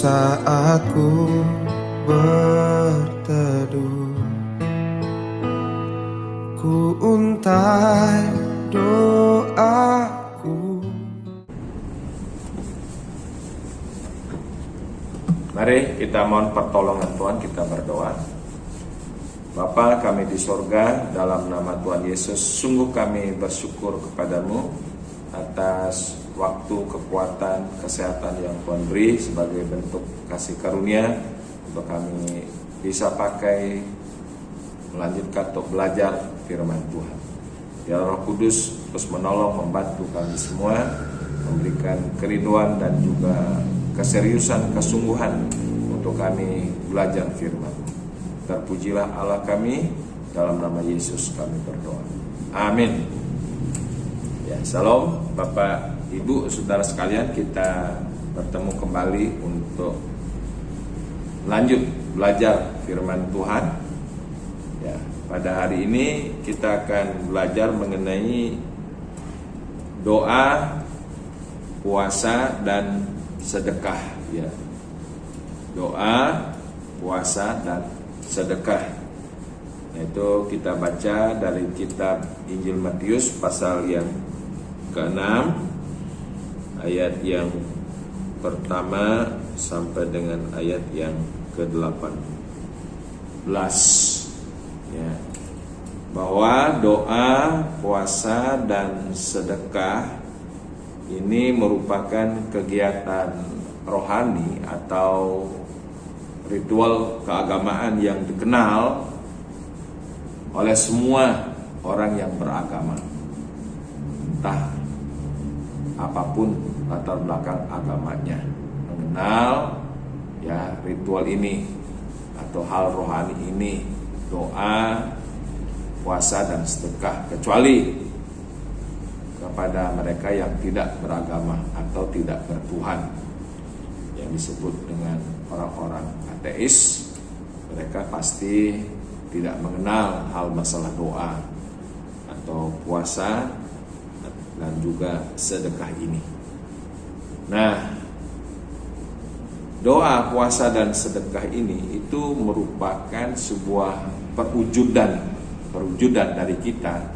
saat ku berteduh, ku untai doaku. Mari kita mohon pertolongan Tuhan, kita berdoa. Bapa kami di sorga, dalam nama Tuhan Yesus, sungguh kami bersyukur kepadamu atas waktu, kekuatan, kesehatan yang Tuhan beri sebagai bentuk kasih karunia untuk kami bisa pakai melanjutkan untuk belajar firman Tuhan. Ya Roh Kudus terus menolong, membantu kami semua, memberikan kerinduan dan juga keseriusan, kesungguhan untuk kami belajar firman. Terpujilah Allah kami, dalam nama Yesus kami berdoa. Amin. Ya, Shalom Bapak, Ibu, Saudara sekalian, kita bertemu kembali untuk lanjut belajar firman Tuhan. Ya, pada hari ini kita akan belajar mengenai doa, puasa dan sedekah. Ya, doa, puasa dan sedekah. Itu kita baca dari kitab Injil Matius pasal yang ke-6 ayat yang pertama sampai dengan ayat yang ke-18. Ya, bahwa doa, puasa dan sedekah ini merupakan kegiatan rohani atau ritual keagamaan yang dikenal oleh semua orang yang beragama, entah apapun latar belakang agamanya, mengenal ya ritual ini atau hal rohani ini, doa, puasa dan sedekah, kecuali kepada mereka yang tidak beragama atau tidak bertuhan, yang disebut dengan orang-orang ateis. Mereka pasti tidak mengenal hal masalah doa atau puasa dan juga sedekah ini. Nah, doa, puasa dan sedekah ini itu merupakan sebuah perwujudan dari kita,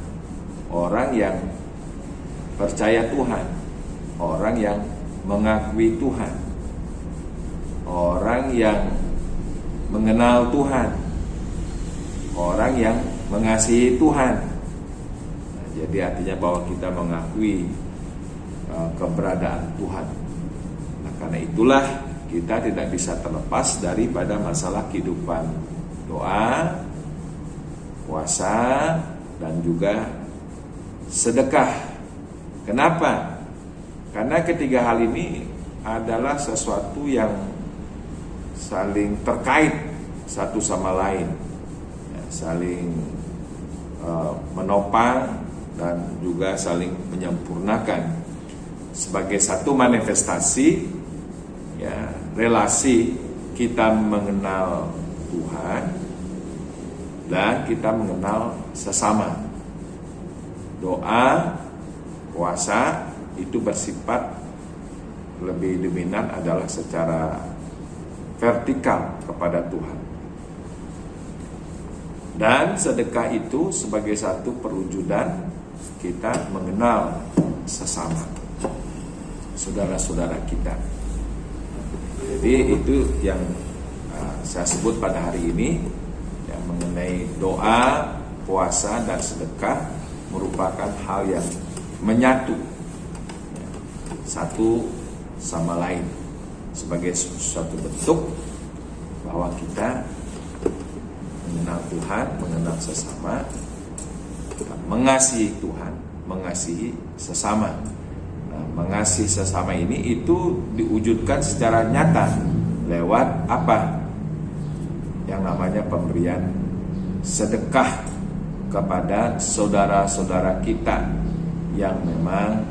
orang yang percaya Tuhan, orang yang mengakui Tuhan, orang yang mengenal Tuhan, orang yang mengasihi Tuhan. Nah, jadi artinya bahwa kita mengakui keberadaan Tuhan. Nah, karena itulah kita tidak bisa terlepas daripada masalah kehidupan doa, puasa dan juga sedekah. Kenapa? Karena ketiga hal ini adalah sesuatu yang saling terkait satu sama lain, ya, saling menopang dan juga saling menyempurnakan sebagai satu manifestasi ya relasi kita mengenal Tuhan dan kita mengenal sesama. Doa, puasa itu bersifat lebih dominan adalah secara vertikal kepada Tuhan. Dan sedekah itu sebagai satu perwujudan kita mengenal sesama, saudara-saudara kita. Jadi itu yang saya sebut pada hari ini, yang mengenai doa, puasa dan sedekah merupakan hal yang menyatu ya, satu sama lain, sebagai suatu bentuk bahwa kita mengenal Tuhan, mengenal sesama, mengasihi Tuhan, mengasihi sesama. Nah, mengasihi sesama ini itu diwujudkan secara nyata lewat apa? Yang namanya pemberian sedekah kepada saudara-saudara kita yang memang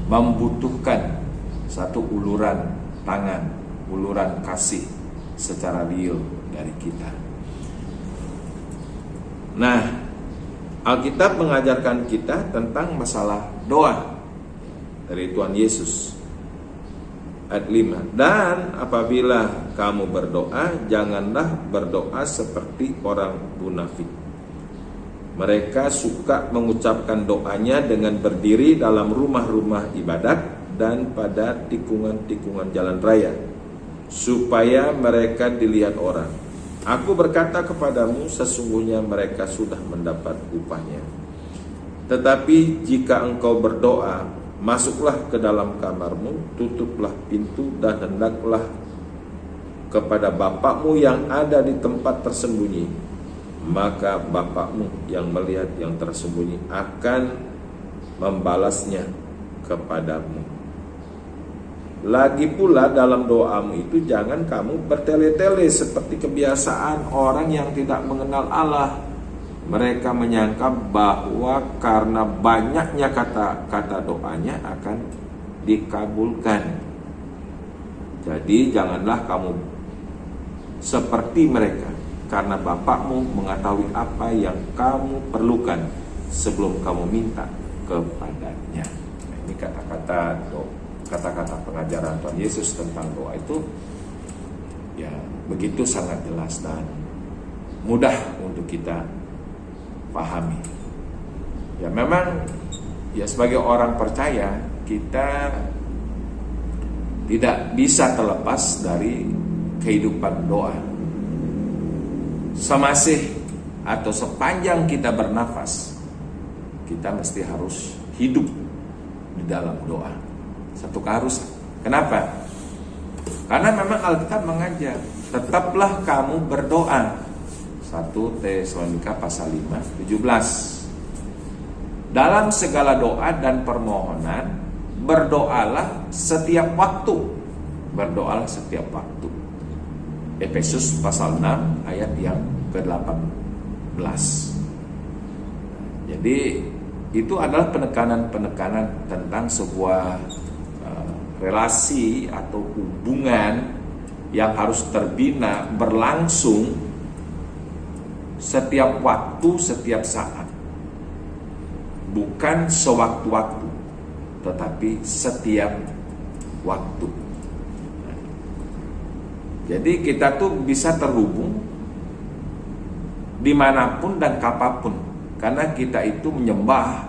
membutuhkan satu uluran tangan, uluran kasih secara real dari kita. Nah, Alkitab mengajarkan kita tentang masalah doa dari Tuhan Yesus. Ayat 5. Dan apabila kamu berdoa, janganlah berdoa seperti orang munafik. Mereka suka mengucapkan doanya dengan berdiri dalam rumah-rumah ibadat dan pada tikungan-tikungan jalan raya, supaya mereka dilihat orang. Aku berkata kepadamu, sesungguhnya mereka sudah mendapat upahnya. Tetapi jika engkau berdoa, masuklah ke dalam kamarmu, tutuplah pintu, dan hendaklah kepada Bapakmu yang ada di tempat tersembunyi. Maka Bapakmu yang melihat yang tersembunyi akan membalasnya kepadamu. Lagi pula dalam doamu itu jangan kamu bertele-tele seperti kebiasaan orang yang tidak mengenal Allah. Mereka menyangka bahwa karena banyaknya kata-kata doanya akan dikabulkan. Jadi janganlah kamu seperti mereka, karena Bapakmu mengetahui apa yang kamu perlukan sebelum kamu minta kepadanya. Nah, ini kata-kata pengajaran Tuhan Yesus tentang doa itu ya begitu sangat jelas dan mudah untuk kita pahami. Ya memang ya sebagai orang percaya kita tidak bisa terlepas dari kehidupan doa. Semasih atau sepanjang kita bernafas, kita mesti harus hidup di dalam doa. Satu keharusan. Kenapa? Karena memang Alkitab mengajar, tetaplah kamu berdoa. 1 Tesalonika pasal 5, 17. Dalam segala doa dan permohonan, berdoalah setiap waktu. Berdoalah setiap waktu. Efesus pasal 6 ayat yang ke-18. Jadi itu adalah penekanan-penekanan tentang sebuah relasi atau hubungan yang harus terbina berlangsung setiap waktu, setiap saat. Bukan sewaktu-waktu, tetapi setiap waktu. Jadi kita tuh bisa terhubung dimanapun dan kapanpun, karena kita itu menyembah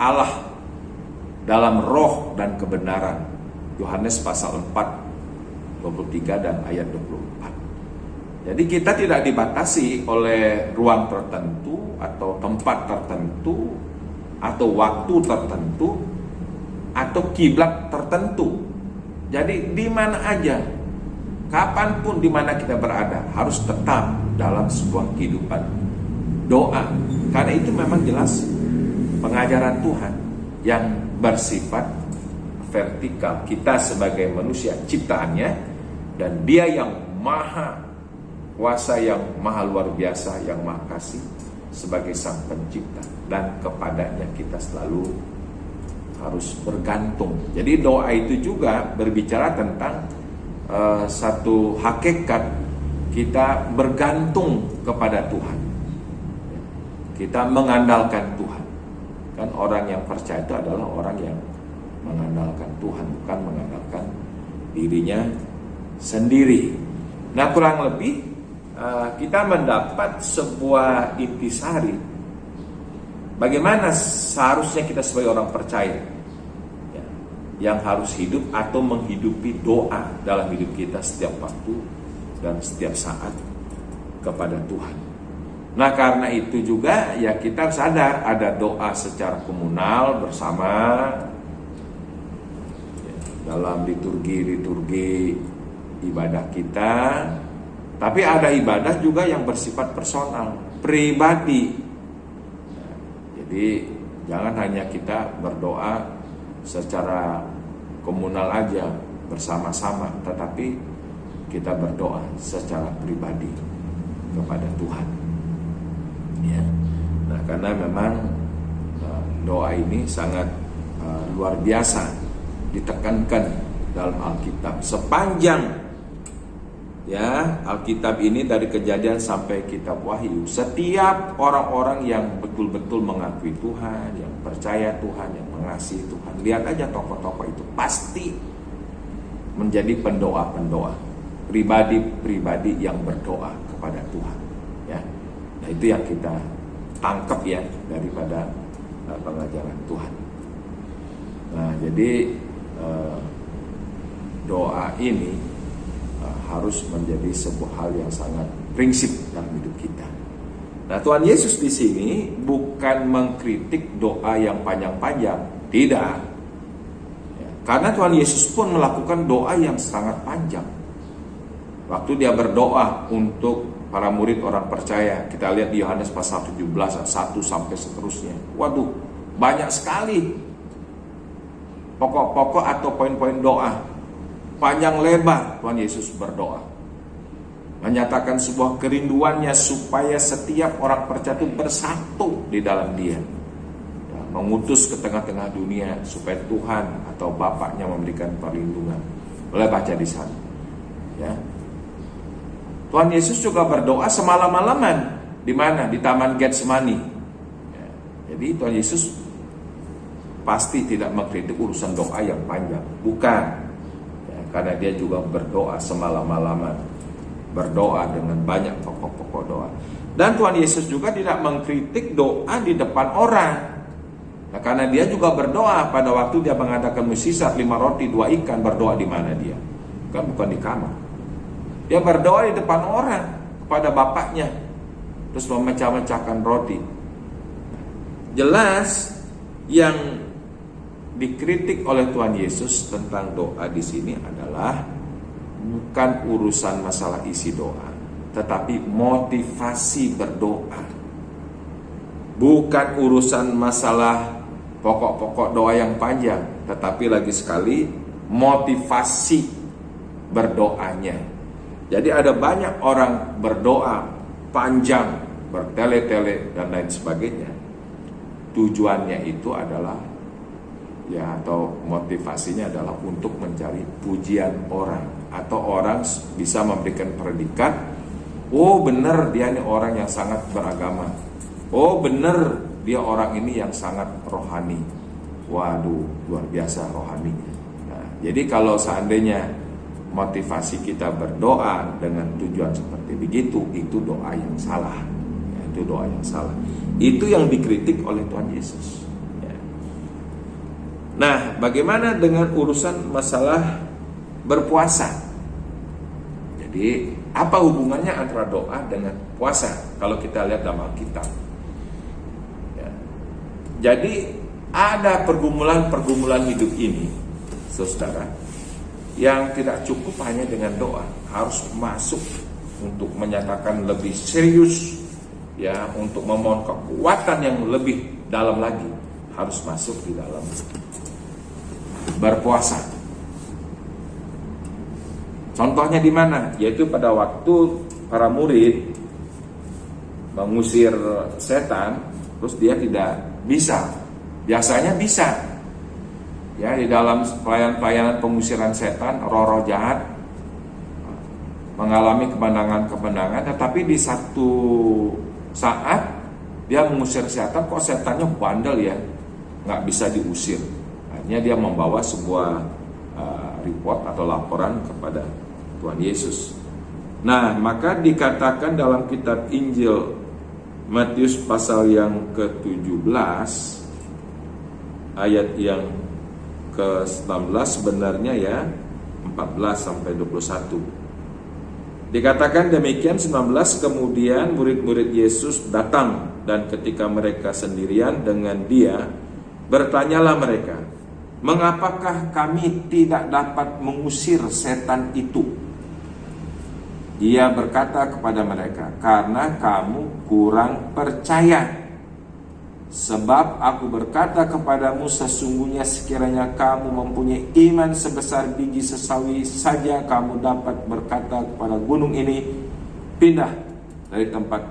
Allah dalam roh dan kebenaran. Yohanes pasal 4, 23 dan ayat 24. Jadi kita tidak dibatasi oleh ruang tertentu atau tempat tertentu atau waktu tertentu atau kiblat tertentu. Jadi di mana aja, kapanpun di mana kita berada, harus tetap dalam sebuah kehidupan doa. Karena itu memang jelas pengajaran Tuhan yang bersifat vertikal. Kita sebagai manusia ciptaannya, dan Dia yang maha kuasa, yang maha luar biasa, yang maha kasih sebagai sang pencipta, dan kepadanya kita selalu harus bergantung. Jadi doa itu juga berbicara tentang satu hakikat kita bergantung kepada Tuhan. Kita mengandalkan Tuhan. Kan orang yang percaya itu adalah orang yang mengandalkan Tuhan, bukan mengandalkan dirinya sendiri. Nah, kurang lebih kita mendapat sebuah intisari bagaimana seharusnya kita sebagai orang percaya ya, yang harus hidup atau menghidupi doa dalam hidup kita setiap waktu dan setiap saat kepada Tuhan. Nah, karena itu juga ya kita sadar ada doa secara komunal bersama ya, dalam liturgi ibadah kita. Tapi ada ibadah juga yang bersifat personal, pribadi. Jadi jangan hanya kita berdoa secara komunal aja bersama-sama, tetapi kita berdoa secara pribadi kepada Tuhan. Ya. Nah, karena memang doa ini sangat luar biasa ditekankan dalam Alkitab. Sepanjang ya Alkitab ini dari Kejadian sampai kitab Wahyu, setiap orang-orang yang betul-betul mengakui Tuhan, yang percaya Tuhan, yang mengasihi Tuhan, lihat aja tokoh-tokoh itu pasti menjadi pendoa-pendoa, pribadi-pribadi yang berdoa kepada Tuhan, ya. Nah, itu yang kita tangkap ya daripada pengajaran Tuhan. Nah, jadi doa ini harus menjadi sebuah hal yang sangat prinsip dalam hidup kita. Nah, Tuhan Yesus di sini bukan mengkritik doa yang panjang-panjang, tidak. Ya, karena Tuhan Yesus pun melakukan doa yang sangat panjang. Waktu dia berdoa untuk para murid orang percaya, kita lihat di Yohanes pasal 17 ayat 1 sampai seterusnya. Waduh, banyak sekali pokok-pokok atau poin-poin doa. Panjang lebar Tuhan Yesus berdoa, menyatakan sebuah kerinduannya supaya setiap orang percaya itu bersatu di dalam dia, ya, mengutus ke tengah-tengah dunia supaya Tuhan atau Bapaknya memberikan perlindungan. Boleh baca di sana, ya. Tuhan Yesus juga berdoa semalam-malaman. Di mana? Di Taman Getsemani, ya. Jadi Tuhan Yesus pasti tidak mengkritik urusan doa yang panjang, bukan, ya, karena dia juga berdoa semalam-malaman, berdoa dengan banyak pokok-pokok doa. Dan Tuhan Yesus juga tidak mengkritik doa di depan orang. Nah, karena dia juga berdoa pada waktu dia mengadakan mukjizat 5 roti 2 ikan, berdoa di mana dia? Kan bukan di kamar. Dia berdoa di depan orang kepada Bapaknya, terus memecah-mecahkan roti. Jelas yang dikritik oleh Tuhan Yesus tentang doa di sini adalah bukan urusan masalah isi doa, tetapi motivasi berdoa. Bukan urusan masalah pokok-pokok doa yang panjang, tetapi lagi sekali motivasi berdoanya. Jadi ada banyak orang berdoa panjang, bertele-tele dan lain sebagainya. Tujuannya itu adalah, ya, atau motivasinya adalah untuk mencari pujian orang, atau orang bisa memberikan predikat, oh benar dia ini orang yang sangat beragama, oh benar dia orang ini yang sangat rohani. Waduh, luar biasa rohaninya. Nah, jadi kalau seandainya motivasi kita berdoa dengan tujuan seperti begitu, itu doa yang salah, ya, itu doa yang salah. Itu yang dikritik oleh Tuhan Yesus. Nah, bagaimana dengan urusan masalah berpuasa? Jadi, apa hubungannya antara doa dengan puasa? Kalau kita lihat dalam Alkitab, ya. Jadi, ada pergumulan-pergumulan hidup ini, saudara, yang tidak cukup hanya dengan doa, harus masuk untuk menyatakan lebih serius, ya, untuk memohon kekuatan yang lebih dalam lagi, harus masuk di dalam berpuasa. Contohnya di mana? Yaitu pada waktu para murid mengusir setan, terus dia tidak bisa. Biasanya bisa. Ya, di dalam pelayanan pengusiran setan, roh-roh jahat mengalami kemenangan-kemenangan, tetapi di satu saat dia mengusir setan, kok setannya bandel ya, nggak bisa diusir. Akhirnya dia membawa sebuah report atau laporan kepada Tuhan Yesus. Nah, maka dikatakan dalam kitab Injil Matius pasal yang ke-17 ayat yang ke-19 sebenarnya, ya, 14 sampai 21. Dikatakan demikian 19, kemudian murid-murid Yesus datang, dan ketika mereka sendirian dengan dia, bertanyalah mereka, mengapakah kami tidak dapat mengusir setan itu? Ia berkata kepada mereka, karena kamu kurang percaya. Sebab aku berkata kepadamu, sesungguhnya sekiranya kamu mempunyai iman sebesar biji sesawi saja, kamu dapat berkata kepada gunung ini, pindah dari tempat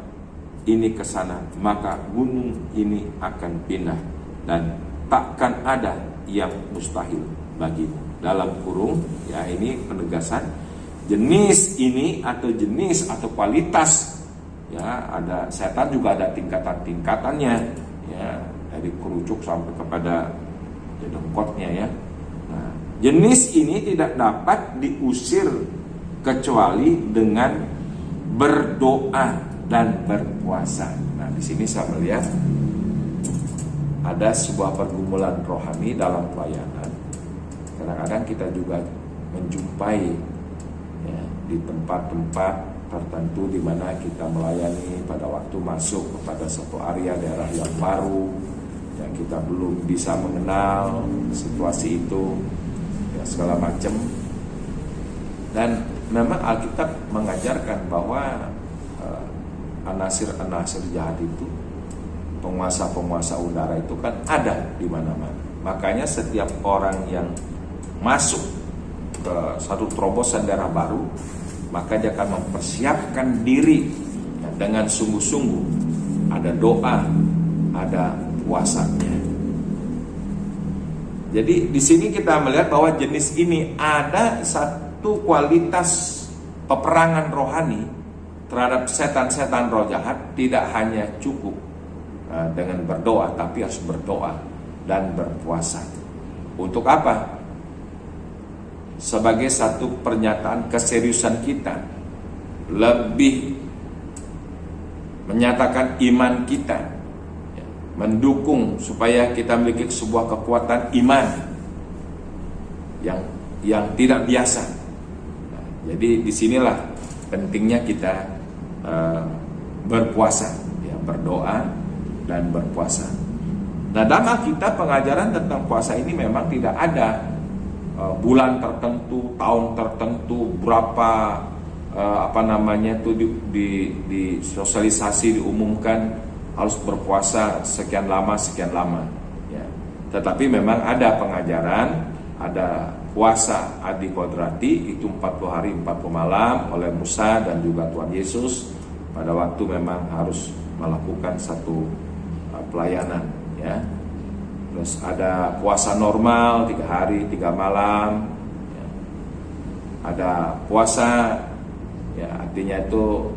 ini ke sana, maka gunung ini akan pindah, dan takkan ada yang mustahil bagimu. Dalam kurung, ya, ini penegasan jenis ini atau jenis atau kualitas, ya, ada setan juga ada tingkatan-tingkatannya, ya, dari kerucuk sampai kepada dedengkotnya, ya. Nah, jenis ini tidak dapat diusir kecuali dengan berdoa dan berpuasa. Nah, di sini saya melihat ada sebuah pergumulan rohani dalam pelayanan. Kadang-kadang kita juga menjumpai ya, di tempat-tempat tertentu di mana kita melayani pada waktu masuk kepada satu area daerah yang baru, yang kita belum bisa mengenal situasi itu, ya segala macam. Dan memang Alkitab mengajarkan bahwa anasir-anasir jahat itu, penguasa-penguasa udara itu kan ada di mana-mana. Makanya setiap orang yang masuk ke satu terobosan daerah baru, maka dia akan mempersiapkan diri ya, dengan sungguh-sungguh. Ada doa, ada puasanya. Jadi di sini kita melihat bahwa jenis ini ada satu kualitas peperangan rohani terhadap setan-setan roh jahat. Tidak hanya cukup dengan berdoa, tapi harus berdoa dan berpuasa. Untuk apa? Sebagai satu pernyataan keseriusan kita, lebih menyatakan iman kita, mendukung supaya kita memiliki sebuah kekuatan iman yang tidak biasa. Nah, jadi disinilah pentingnya kita berpuasa, ya, berdoa dan berpuasa. Nah, dalam Alkitab pengajaran tentang puasa ini memang tidak ada bulan tertentu, tahun tertentu, berapa di sosialisasi diumumkan harus berpuasa sekian lama ya. Tetapi memang ada pengajaran, ada puasa Adi Kodrati itu 40 hari 40 malam oleh Musa dan juga Tuhan Yesus pada waktu memang harus melakukan satu pelayanan ya. Terus ada puasa normal 3 hari 3 malam ya. Ada puasa ya, artinya itu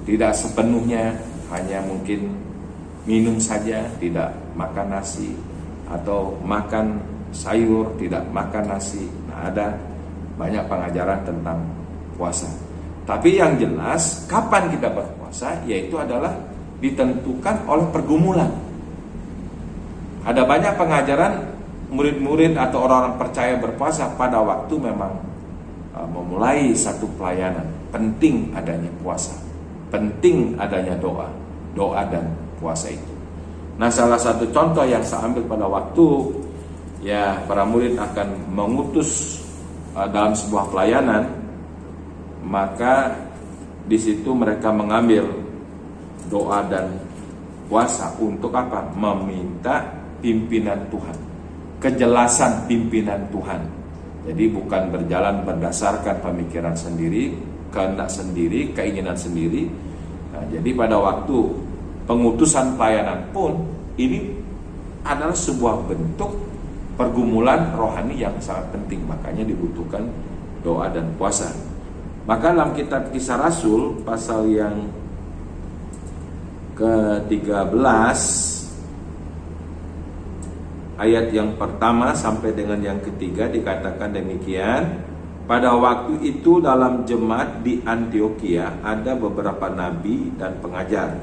tidak sepenuhnya, hanya mungkin minum saja, tidak makan nasi, atau makan sayur, tidak makan nasi. Nah, ada banyak pengajaran tentang puasa. Tapi yang jelas kapan kita berpuasa, yaitu adalah ditentukan oleh pergumulan. Ada banyak pengajaran murid-murid atau orang-orang percaya berpuasa pada waktu memang memulai satu pelayanan. Penting adanya puasa, penting adanya doa dan puasa itu. Nah, salah satu contoh yang saya ambil pada waktu ya para murid akan mengutus dalam sebuah pelayanan, maka di situ mereka mengambil doa dan puasa untuk apa? Meminta pimpinan Tuhan, kejelasan pimpinan Tuhan. Jadi bukan berjalan berdasarkan pemikiran sendiri, kehendak sendiri, keinginan sendiri. Nah, jadi pada waktu pengutusan pelayanan pun ini adalah sebuah bentuk pergumulan rohani yang sangat penting. Makanya dibutuhkan doa dan puasa. Maka dalam kitab Kisah Rasul pasal yang ke-13 ayat yang pertama sampai dengan yang ketiga dikatakan demikian. Pada waktu itu dalam jemaat di Antioquia ada beberapa nabi dan pengajar,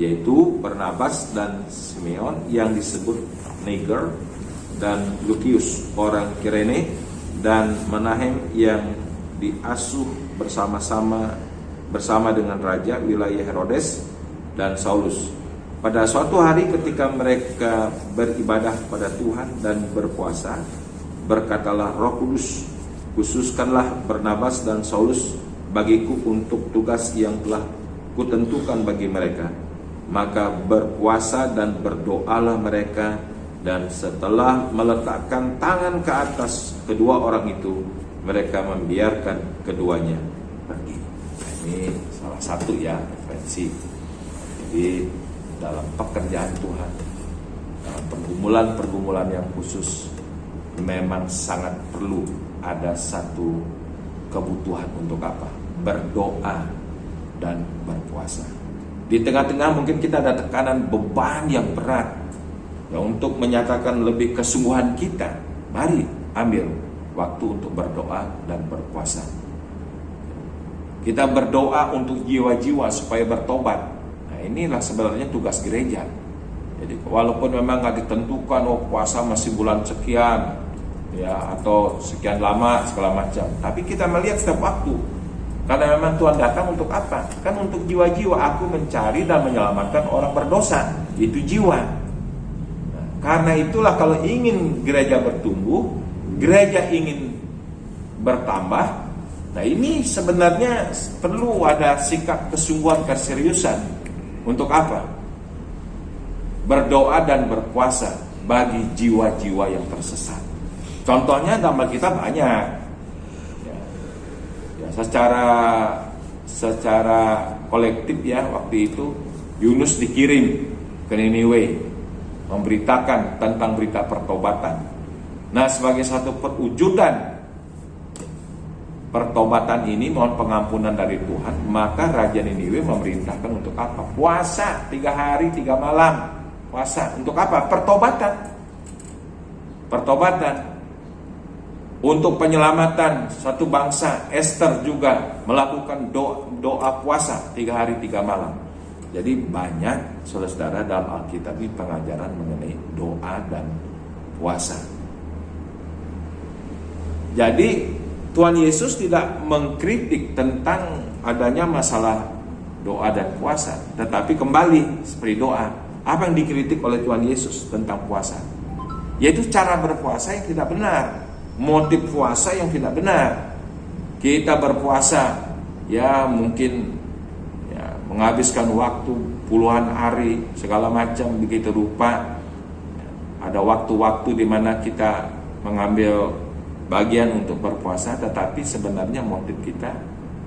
yaitu Barnabas dan Simeon yang disebut Niger, dan Lukius orang Kirene, dan Menahem yang diasuh bersama dengan raja wilayah Herodes dan Saulus. Pada suatu hari ketika mereka beribadah pada Tuhan dan berpuasa, berkatalah Roh Kudus, khususkanlah Barnabas dan Saulus bagiku untuk tugas yang telah kutentukan bagi mereka. Maka berpuasa dan berdoalah mereka, dan setelah meletakkan tangan ke atas kedua orang itu, mereka membiarkan keduanya pergi. Nah, ini salah satu ya referensi. Jadi dalam pekerjaan Tuhan, dalam pergumulan-pergumulan yang khusus, memang sangat perlu ada satu kebutuhan untuk apa? Berdoa dan berpuasa. Di tengah-tengah mungkin kita ada tekanan beban yang berat. Ya, untuk menyatakan lebih kesungguhan kita, mari ambil waktu untuk berdoa dan berpuasa. Kita berdoa untuk jiwa-jiwa supaya bertobat. Nah, inilah sebenarnya tugas gereja. Jadi walaupun memang nggak ditentukan, puasa masih bulan sekian, ya, atau sekian lama segala macam, tapi kita melihat setiap waktu. Karena memang Tuhan datang untuk apa? Kan untuk jiwa-jiwa. Aku mencari dan menyelamatkan orang berdosa, itu jiwa. Nah, karena itulah kalau ingin gereja bertumbuh, gereja ingin bertambah, nah ini sebenarnya perlu ada sikap kesungguhan, keseriusan. Untuk apa? Berdoa dan berpuasa bagi jiwa-jiwa yang tersesat. Contohnya dalam Alkitab banyak. Ya, secara kolektif ya, waktu itu Yunus dikirim ke Niniwe memberitakan tentang berita pertobatan. Nah, sebagai satu perwujudan pertobatan ini, mohon pengampunan dari Tuhan, maka Raja Niniwe memerintahkan untuk apa? Puasa 3 hari 3 malam. Puasa untuk apa? Pertobatan. Untuk penyelamatan satu bangsa. Esther juga melakukan doa puasa 3 hari 3 malam. Jadi banyak saudara-saudara dalam Alkitab ini pengajaran mengenai doa dan puasa. Jadi Tuhan Yesus tidak mengkritik tentang adanya masalah doa dan puasa, tetapi kembali seperti doa. Apa yang dikritik oleh Tuhan Yesus tentang puasa? Yaitu cara berpuasa yang tidak benar, motif puasa yang tidak benar. Kita berpuasa ya mungkin ya, menghabiskan waktu puluhan hari segala macam begitu rupa. Ada waktu-waktu di mana kita mengambil bagian untuk berpuasa, tetapi sebenarnya motif kita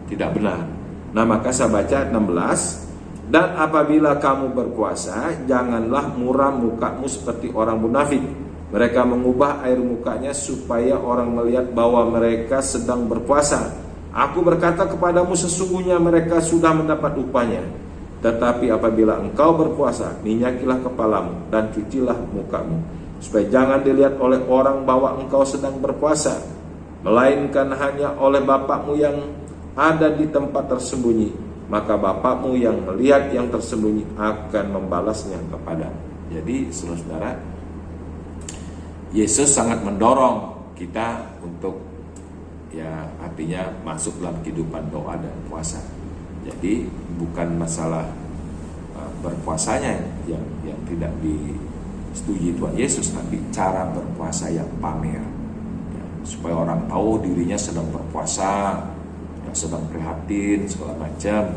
tidak benar. Nah, maka saya baca 16. Dan apabila kamu berpuasa, janganlah muram mukamu seperti orang munafik. Mereka mengubah air mukanya supaya orang melihat bahwa mereka sedang berpuasa. Aku berkata kepadamu, sesungguhnya mereka sudah mendapat upahnya. Tetapi apabila engkau berpuasa, minyakilah kepalamu dan cucilah mukamu, supaya jangan dilihat oleh orang bahwa engkau sedang berpuasa, melainkan hanya oleh Bapakmu yang ada di tempat tersembunyi. Maka Bapakmu yang melihat yang tersembunyi akan membalasnya kepadamu. Jadi saudara-saudara, Yesus sangat mendorong kita untuk ya artinya masuk dalam kehidupan doa dan puasa. Jadi bukan masalah berpuasanya yang tidak disetujui Tuhan Yesus, tapi cara berpuasa yang pamer ya, supaya orang tahu dirinya sedang berpuasa, yang sedang prihatin segala macam.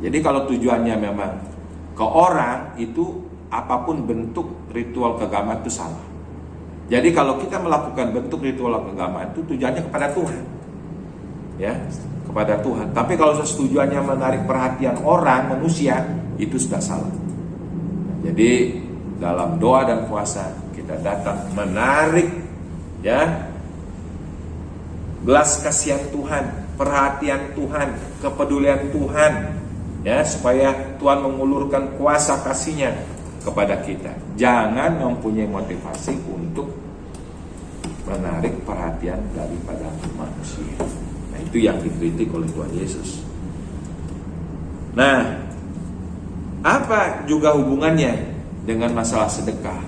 Jadi kalau tujuannya memang ke orang, itu apapun bentuk ritual keagamaan itu salah. Jadi kalau kita melakukan bentuk ritual keagamaan itu tujuannya kepada Tuhan, ya, kepada Tuhan. Tapi kalau tujuannya menarik perhatian orang, manusia, itu sudah salah. Jadi dalam doa dan puasa kita datang menarik, ya, belas kasihan Tuhan, perhatian Tuhan, kepedulian Tuhan, ya, supaya Tuhan mengulurkan kuasa kasih-Nya kepada kita. Jangan mempunyai motivasi untuk menarik perhatian daripada manusia. Nah, itu yang dikritik oleh Tuhan Yesus. Nah, apa juga hubungannya dengan masalah sedekah?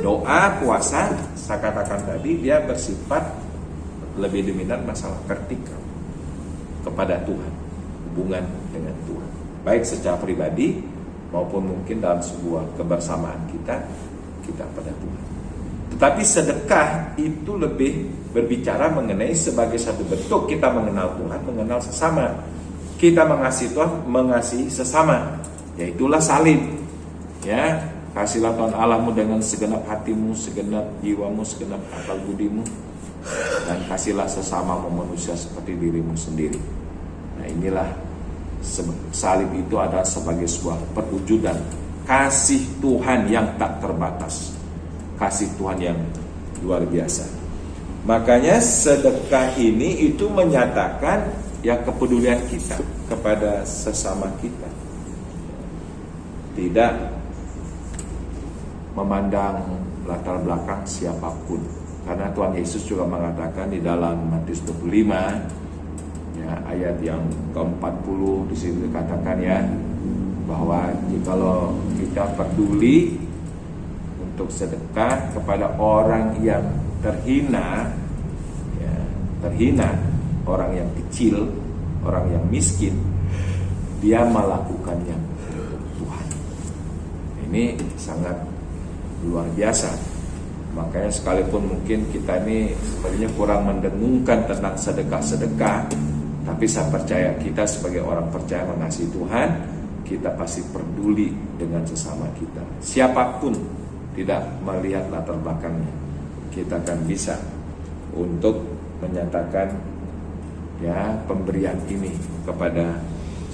Doa, puasa, saya katakan tadi, dia bersifat lebih dominan masalah vertikal kepada Tuhan, hubungan dengan Tuhan, baik secara pribadi maupun mungkin dalam sebuah kebersamaan kita pada Tuhan. Tetapi sedekah itu lebih berbicara mengenai sebagai satu bentuk kita mengenal Tuhan, mengenal sesama. Kita mengasihi Tuhan, mengasihi sesama, yaitulah salib. Ya, kasihlah Tuhan Allahmu dengan segenap hatimu, segenap jiwamu, segenap akal budimu, dan kasihlah sesamamu manusia seperti dirimu sendiri. Nah, inilah salib itu adalah sebagai sebuah perwujudan kasih Tuhan yang tak terbatas, kasih Tuhan yang luar biasa. Makanya sedekah ini itu menyatakan ya kepedulian kita kepada sesama kita, tidak memandang latar belakang siapapun. Karena Tuhan Yesus juga mengatakan di dalam Matius 25 ya, ayat yang ke-40 di situ dikatakan ya, bahwa jikalau kita peduli untuk sedekah kepada orang yang terhina, ya, orang yang kecil, orang yang miskin, dia melakukannya untuk Tuhan. Ini sangat luar biasa. Makanya sekalipun mungkin kita ini sebenarnya kurang mendengungkan tentang sedekah-sedekah, tapi saya percaya kita sebagai orang percaya mengasihi Tuhan, kita pasti peduli dengan sesama kita. Siapapun, tidak melihat latar belakangnya, kita akan bisa untuk menyatakan ya pemberian ini kepada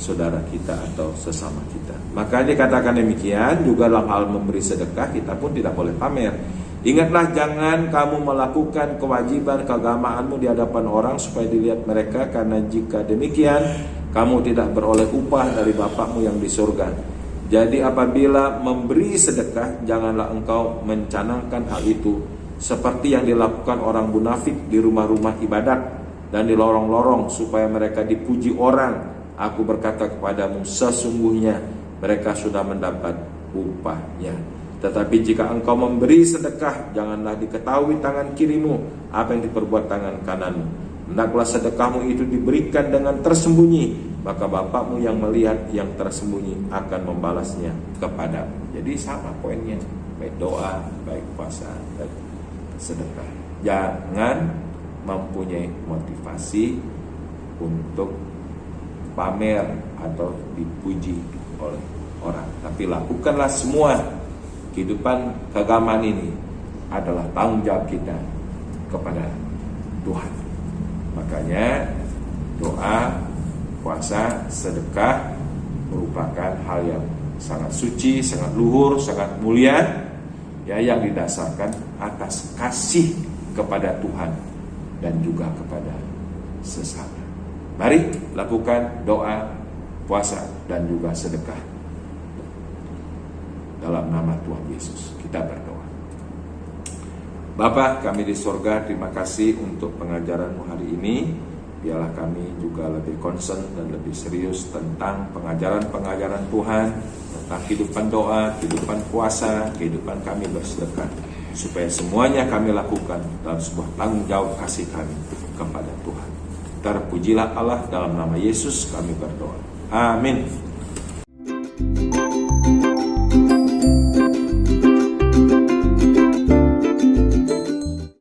saudara kita atau sesama kita. Maka dikatakan demikian juga dalam hal memberi sedekah, kita pun tidak boleh pamer. Ingatlah, jangan kamu melakukan kewajiban keagamaanmu di hadapan orang supaya dilihat mereka, karena jika demikian kamu tidak beroleh upah dari Bapakmu yang di surga. Jadi apabila memberi sedekah, janganlah engkau mencanangkan hal itu seperti yang dilakukan orang munafik di rumah-rumah ibadat dan di lorong-lorong supaya mereka dipuji orang. Aku berkata kepadamu, sesungguhnya mereka sudah mendapat upahnya. Tetapi jika engkau memberi sedekah, janganlah diketahui tangan kirimu apa yang diperbuat tangan kananmu. Hendaklah sedekahmu itu diberikan dengan tersembunyi, maka Bapakmu yang melihat yang tersembunyi akan membalasnya kepadamu. Jadi sama poinnya, baik doa, baik puasa, baik sedekah. Jangan mempunyai motivasi untuk pamer atau dipuji oleh orang, tapi lakukanlah semua. Kehidupan keagamaan ini adalah tanggung jawab kita kepada Tuhan. Makanya doa, puasa, sedekah merupakan hal yang sangat suci, sangat luhur, sangat mulia, ya, yang didasarkan atas kasih kepada Tuhan dan juga kepada sesama. Mari lakukan doa, puasa, dan juga sedekah dalam nama Tuhan Yesus. Kita berdoa. Bapa kami di sorga, terima kasih untuk pengajaran-Mu hari ini. Biarlah kami juga lebih concern dan lebih serius tentang pengajaran-pengajaran Tuhan, tentang kehidupan doa, kehidupan puasa, kehidupan kami bersedekah, supaya semuanya kami lakukan dalam sebuah tanggung jawab kasih kami kepada Tuhan. Terpujilah Allah, dalam nama Yesus kami berdoa. Amin.